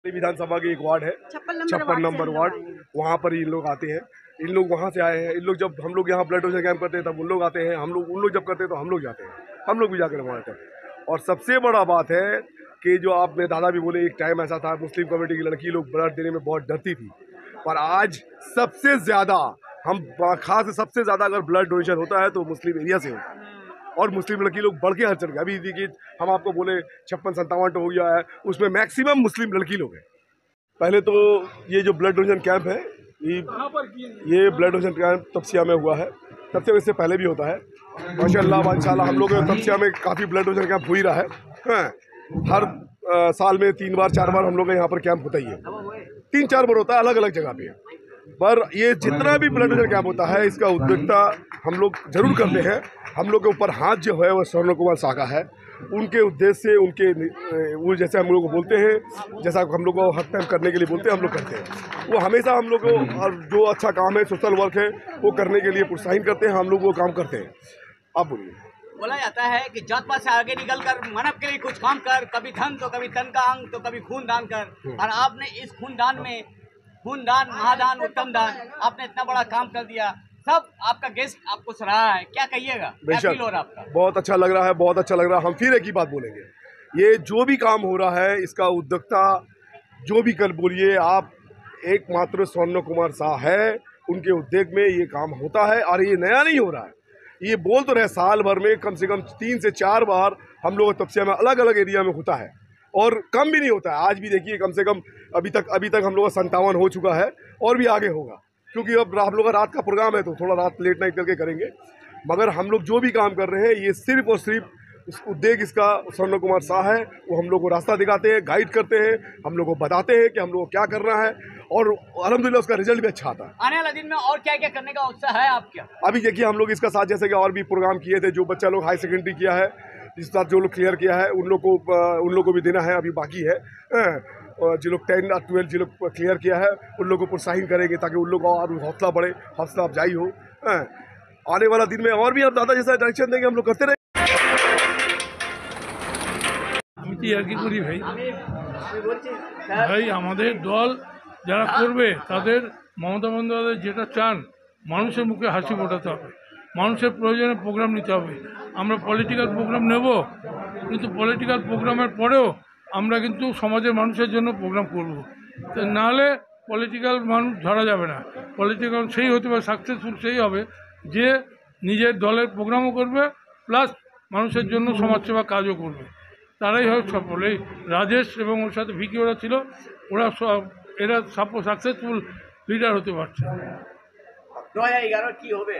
विधानसभा की एक वार्ड है 56 नंबर वार्ड, वहाँ पर इन लोग आते हैं। इन लोग वहाँ से आए हैं। इन लोग जब हम लोग यहाँ ब्लड डोनेशन कैंप करते हैं तब उन लोग आते हैं, उन लोग जब करते हैं तो हम लोग जाते हैं, हम लोग भी जाकर वहाँ आते हैं। और सबसे बड़ा बात है कि जो आपने दादा भी बोले, एक टाइम ऐसा था मुस्लिम कम्युनिटी की लड़की लोग ब्लड देने में बहुत डरती थी, पर आज सबसे ज़्यादा सबसे ज़्यादा अगर ब्लड डोनेशन होता है तो मुस्लिम एरिया से होता है। और मुस्लिम लड़की लोग बढ़ के हर चढ़ गए। अभी देखिए हम आपको बोले 56-57 हो गया है, उसमें मैक्सिमम मुस्लिम लड़की लोग हैं। पहले तो ये जो ब्लड डोनेशन कैंप है ये ब्लड डोनेशन कैंप तपसिया में हुआ है। तपसिया इससे पहले भी होता है माशाल्लाह हम लोग तपसिया में काफ़ी ब्लड डोनेशन कैंप हो ही रहा है। हर साल में 3 बार 4 बार हम लोग का यहाँ पर कैंप होता ही है, 3-4 बार होता है अलग अलग जगह पे। पर ये जितना भी ब्लड डोनेशन कैंप होता है इसका उद्योगता हम लोग जरूर करते हैं। हम लोग के ऊपर हाथ जो है वो स्वर्ण कुमार शाह का है, उनके उद्देश्य से उनके वो जैसे हम लोग को बोलते हैं, जैसा हम लोग को हर टाइम करने के लिए बोलते हैं हम लोग करते हैं। वो हमेशा हम लोग को और जो अच्छा काम है सोशल वर्क है वो करने के लिए प्रोत्साहित करते हैं, हम लोग वो काम करते हैं। आप बोलिए। बोला जाता है कि जात पात से आगे निकल कर मानव के लिए कुछ काम कर, कभी धन तो कभी तन का अंग तो कभी खून दान कर। और आपने इस खूनदान में खूनदान, महादान, उत्तम दान, आपने इतना बड़ा काम कर दिया। सब आपका गेस्ट आपको सराहा है, क्या कहिएगा, क्या फील हो रहा है आपका? बहुत अच्छा लग रहा है, बहुत अच्छा लग रहा है। हम फिर एक ही बात बोलेंगे, ये जो भी काम हो रहा है इसका उद्योक्ता जो भी कल बोलिए आप, एकमात्र स्वर्ण कुमार शाह है, उनके उद्योग में ये काम होता है। और ये नया नहीं हो रहा है, ये बोल तो रहे साल भर में कम से कम 3 से 4 बार हम लोग तपसिया में अलग अलग एरिया में होता है और कम भी नहीं होता है। आज भी देखिए कम से कम अभी तक हम लोग का 57 हो चुका है और भी आगे होगा, क्योंकि अब हम लोग का रात का प्रोग्राम है तो थोड़ा रात लेट नाइट करके करेंगे। मगर हम लोग जो भी काम कर रहे हैं ये सिर्फ और सिर्फ उस उद्योग इसका स्वर्ण कुमार शाह है। वो हम लोग को रास्ता दिखाते हैं, गाइड करते हैं, हम लोग को बताते हैं कि हम लोग को क्या करना है और अल्हम्दुलिल्लाह उसका रिजल्ट भी अच्छा आता है। आने वाले दिन में और क्या क्या करने का उत्साह है आपका? अभी देखिए हम लोग इसका साथ जैसे कि और भी प्रोग्राम किए थे, जो बच्चा लोग हाई सेकेंडरी किया है, इस साथ जो लोग क्लियर किया है उन लोग को भी देना है, अभी बाकी है। जो लोग 10 और 12 जो लोग क्लियर किया है उन लोगों को प्रोत्साहित करेंगे ताकि उन लोग का और हौसला बढ़े, हौसला अफजाई हो। आने वाला दिन में और भी आप दादा जैसा डायरेक्शन देंगे, हम लोग करते रहे। ভাই আমাদের দল যারা করবে তাদের মমতা বন্দ্যোপাধ্যায় যেটা চান মানুষের মুখে হাসি ফোটাতে হবে, মানুষের প্রয়োজনে প্রোগ্রাম নিতে হবে। আমরা পলিটিক্যাল প্রোগ্রাম নেব, কিন্তু পলিটিক্যাল প্রোগ্রামের পরেও আমরা কিন্তু সমাজের মানুষের জন্য প্রোগ্রাম করব। নাহলে পলিটিক্যাল মানুষ ধরা যাবে না। পলিটিক্যাল সেই হতে পারে সাকসেসফুল সেই হবে যে নিজের দলের প্রোগ্রামও করবে প্লাস মানুষের জন্য সমাজসেবা কাজও করবে, তারাই হয় সফল। এই রাজেশ এবং ওর সাথে ভিকি ওরা ছিল, এরা সাকসেসফুল লিডার হতে পারছে। 2011 কি হবে?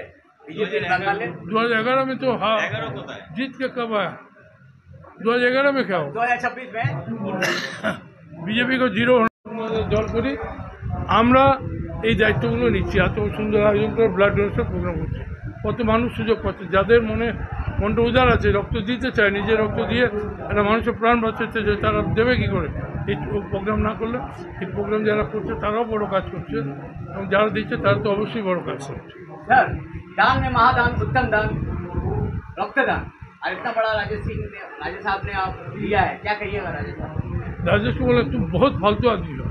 2011 में तो हाँ जीत के कब आया? 2011 में क्या हो? 2026 में बीजेपी को 0 দল করি আমরা, এই দায়িত্বগুলো নিচ্ছি। এত সুন্দর আয়োজন করে ব্লাড ডোনেশন প্রোগ্রাম করছি, কত মানুষ সুযোগ পাচ্ছে, যাদের মনটা উদার আছে, রক্ত দিতে চায়, নিজের রক্ত দিয়ে একটা মানুষের প্রাণ বাঁচাতে চায়, তারা দেবে কী করে? এই প্রোগ্রাম না করলে, এই প্রোগ্রাম যারা করছে তারাও বড় কাজ করছে এবং যারা দিচ্ছে তারা তো অবশ্যই বড় কাজ করছে। सर, दान में महादान, उत्तम दान, रक्तदान, और इतना बड़ा राजेश साहब ने आप लिया है, क्या कहिएगा राजेश साहब? राजेश को बोला तुम बहुत फालतू आदमी हो,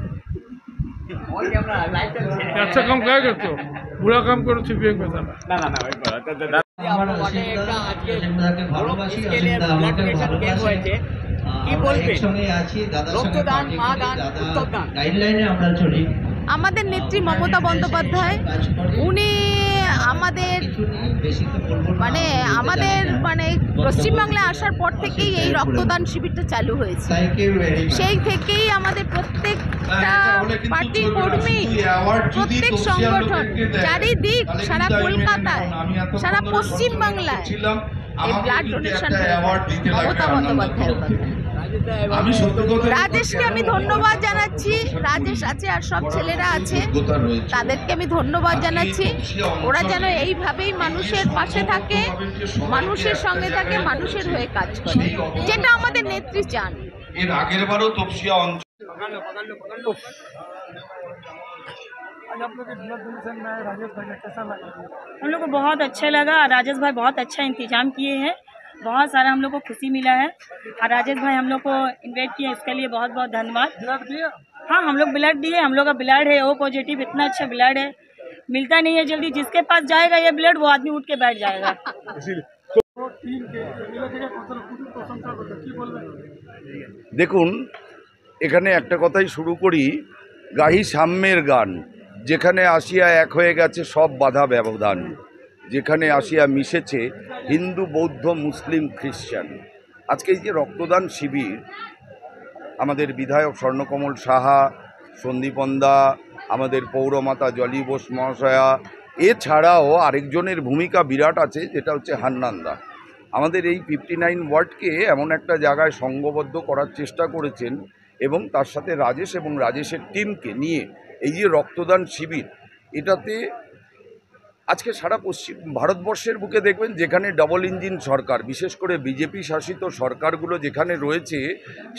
और क्या अपना लाइफ चलते हैं? अच्छा काम क्या करते हो, बुरा काम करो सीपीएम के साथ। ना भाई इसके लिए ब्लड डोनेशन कैंप হয়েছে, কি বলবেন? রক্তদান, মহাদান, উত্তম দান গাইডলাইনে আমরা চলি। আমাদের নেত্রী মমতা বন্দ্যোপাধ্যায় উনি আমাদের পশ্চিমবাংলায় আসার পর থেকেই এই রক্তদান শিবিরটা চালু হয়েছে। সেই থেকেই আমাদের প্রত্যেকটা পার্টির কর্মী, প্রত্যেক সংগঠন চারিদিক সারা কলকাতায়, সারা পশ্চিমবাংলায় এই ব্লাড ডোনেশন মমতা বন্দ্যোপাধ্যায়ের কথা। রাজেশকে আমি ধন্যবাদ জানাচ্ছি, রাজেশ আছে আর সব ছেলেরা আছে, তাদেরকে আমি ধন্যবাদ জানাচ্ছি। ওরা যেন এইভাবেই মানুষের পাশে থাকে, মানুষের সঙ্গে থাকে, মানুষের হয়ে কাজ করে, যেটা আমাদের নেত্রী চান। এর আগের বারও তপসিয়া অঞ্চল हम लोग को बहुत अच्छा लगा। राजेश भाई बहुत अच्छा इंतजाम किए हैं, बहुत सारा हम लोग को खुशी मिला है और राजेश भाई हम लोग को इन्वाइट किए, इसके लिए बहुत बहुत धन्यवाद। हाँ, हम लोग ब्लड दिए, हम लोग का ब्लड है ओ पॉजिटिव, इतना अच्छा ब्लड है, मिलता नहीं है जल्दी। जिसके पास जाएगा ये ब्लड, वो आदमी उठ के बैठ जाएगा। দেখুন, এখানে একটা কথাই শুরু করি, গাহি সাম্যের গান। যেখানে আসিয়া এক হয়ে গেছে সব বাধা ব্যবধান, যেখানে আসিয়া মিশেছে হিন্দু, বৌদ্ধ, মুসলিম, খ্রিস্টান। আজকে এই যে রক্তদান শিবির, আমাদের বিধায়ক স্বর্ণকমল সাহা, সন্দীপন্দা, আমাদের পৌরমাতা জলি বোস মহাশয়া, এছাড়াও আরেকজনের ভূমিকা বিরাট আছে, যেটা হচ্ছে হান্নানদা। আমাদের এই 59 ওয়ার্ডকে এমন একটা জায়গায় সংঘবদ্ধ করার চেষ্টা করেছেন, এবং তার সাথে রাজেশ এবং রাজেশের টিমকে নিয়ে এই যে রক্তদান শিবির, এটাতে আজকে সারা পশ্চিম ভারতবর্ষের বুকে দেখবেন যেখানে ডবল ইঞ্জিন সরকার, বিশেষ করে বিজেপি শাসিত সরকারগুলো যেখানে রয়েছে,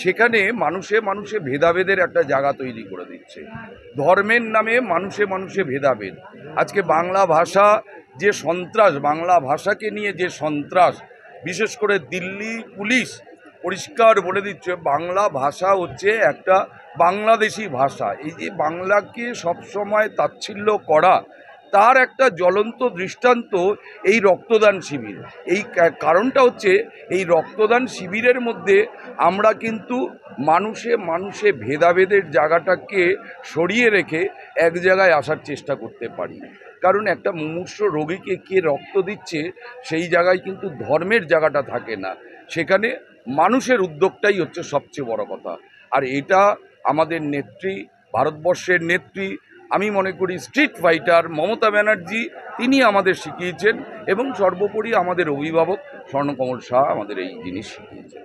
সেখানে মানুষে মানুষে ভেদাভেদের একটা জায়গা তৈরি করে দিচ্ছে। ধর্মের নামে মানুষে মানুষে ভেদাভেদ। আজকে বাংলা ভাষা যে সন্ত্রাস, বাংলা ভাষাকে নিয়ে যে সন্ত্রাস, বিশেষ করে দিল্লি পুলিশ পরিষ্কার বলে দিচ্ছে বাংলা ভাষা হচ্ছে একটা বাংলাদেশি ভাষা। এই যে বাংলাকে সবসময় তাচ্ছিল্য করা, তার একটা জ্বলন্ত দৃষ্টান্ত এই রক্তদান শিবির। এই কারণটা হচ্ছে এই রক্তদান শিবিরের মধ্যে আমরা কিন্তু মানুষে মানুষে ভেদাভেদের জায়গাটাকে সরিয়ে রেখে এক জায়গায় আসার চেষ্টা করতে পারি। কারণ একটা মুমূর্ষ রোগীকে কে রক্ত দিচ্ছে, সেই জায়গায় কিন্তু ধর্মের জায়গাটা থাকে না, সেখানে মানুষের উদ্যোগটাই হচ্ছে সবচেয়ে বড় কথা। আর এটা আমাদের নেত্রী, ভারতবর্ষের নেত্রী, আমি মনে করি স্ট্রিট ফাইটার মমতা ব্যানার্জি, তিনি আমাদের শিখিয়েছেন, এবং সর্বোপরি আমাদের অভিভাবক স্বর্ণকমল শাহ আমাদের এই জিনিস শিখিয়েছেন।